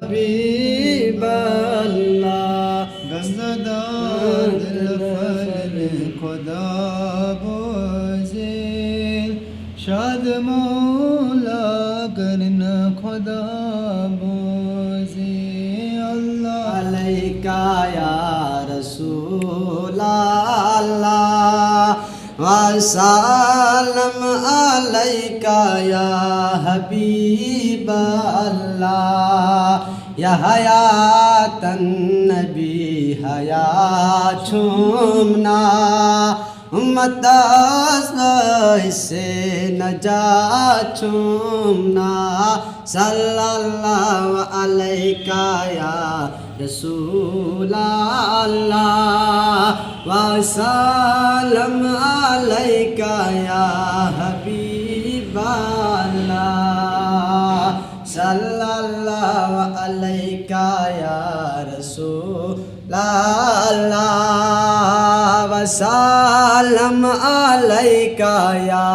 हबीब अल्लाह गज़दार दिल खुदा बोझेल शाद मौला करन खुदा बोझे अल्लाह अलैका या रसूल अल्लाह वसल्लम अलैका या हबीब अल्लाह या हयातन नबी हयात छूमना उम्मत से नजात छूमना सल्लल्लाहु अलैका या रसूल अल्लाह वसल्लम अलैका या हबीब अल्लाह सल्लल्लाहु अलैका या रसूल अल्लाह वसल्लम अलैका या